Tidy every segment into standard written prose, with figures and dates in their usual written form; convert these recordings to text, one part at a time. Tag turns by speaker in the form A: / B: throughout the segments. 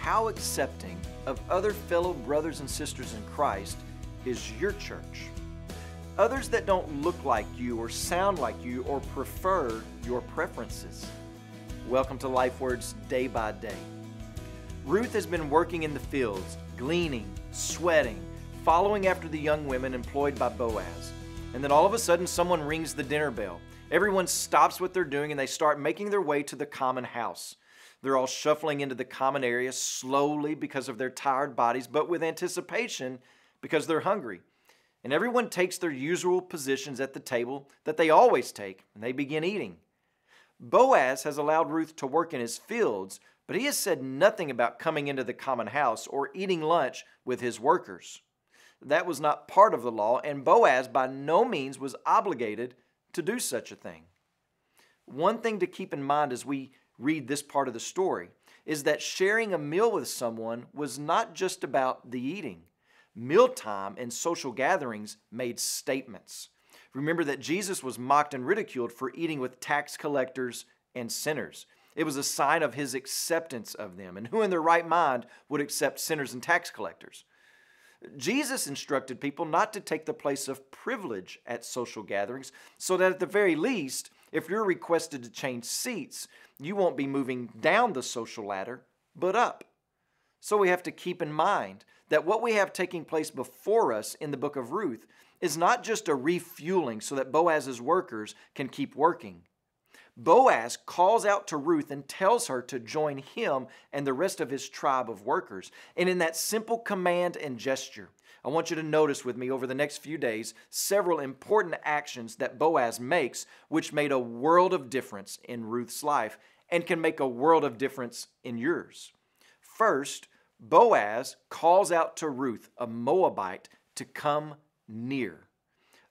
A: how accepting of other fellow brothers and sisters in Christ is your church? Others that don't look like you or sound like you or prefer your preferences. Welcome to Life Words Day by Day. Ruth has been working in the fields, gleaning, sweating, following after the young women employed by Boaz. And then all of a sudden someone rings the dinner bell. Everyone stops what they're doing and they start making their way to the common house. They're all shuffling into the common area slowly because of their tired bodies, but with anticipation because they're hungry. And everyone takes their usual positions at the table that they always take, and they begin eating. Boaz has allowed Ruth to work in his fields, but he has said nothing about coming into the common house or eating lunch with his workers. That was not part of the law, and Boaz by no means was obligated to do such a thing. One thing to keep in mind as we read this part of the story is that sharing a meal with someone was not just about the eating. Mealtime and social gatherings made statements. Remember that Jesus was mocked and ridiculed for eating with tax collectors and sinners. It was a sign of his acceptance of them, and who in their right mind would accept sinners and tax collectors? Jesus instructed people not to take the place of privilege at social gatherings, so that at the very least, if you're requested to change seats, you won't be moving down the social ladder, but up. So we have to keep in mind that what we have taking place before us in the book of Ruth is not just a refueling so that Boaz's workers can keep working. Boaz calls out to Ruth and tells her to join him and the rest of his tribe of workers. And in that simple command and gesture, I want you to notice with me over the next few days several important actions that Boaz makes, which made a world of difference in Ruth's life and can make a world of difference in yours. First, Boaz calls out to Ruth, a Moabite, to come near.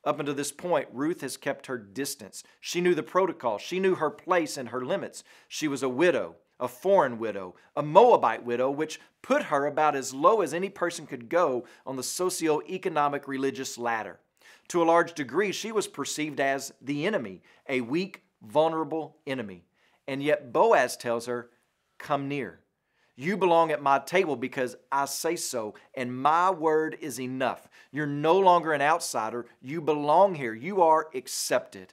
A: Up until this point, Ruth has kept her distance. She knew the protocol. She knew her place and her limits. She was a widow, a foreign widow, a Moabite widow, which put her about as low as any person could go on the socio-economic religious ladder. To a large degree, she was perceived as the enemy, a weak, vulnerable enemy. And yet Boaz tells her, come near. You belong at my table because I say so, and my word is enough. You're no longer an outsider. You belong here. You are accepted.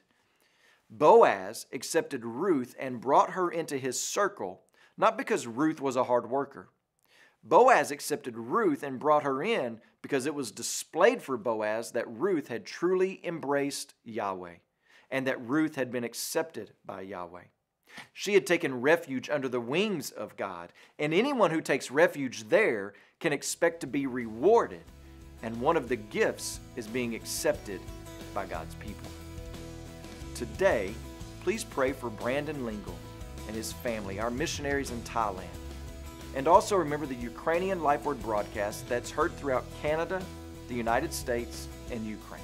A: Boaz accepted Ruth and brought her into his circle, not because Ruth was a hard worker. Boaz accepted Ruth and brought her in because it was displayed for Boaz that Ruth had truly embraced Yahweh and that Ruth had been accepted by Yahweh. She had taken refuge under the wings of God, and anyone who takes refuge there can expect to be rewarded, and one of the gifts is being accepted by God's people. Today, please pray for Brandon Lingle and his family, our missionaries in Thailand. And also remember the Ukrainian Life Word broadcast that's heard throughout Canada, the United States, and Ukraine.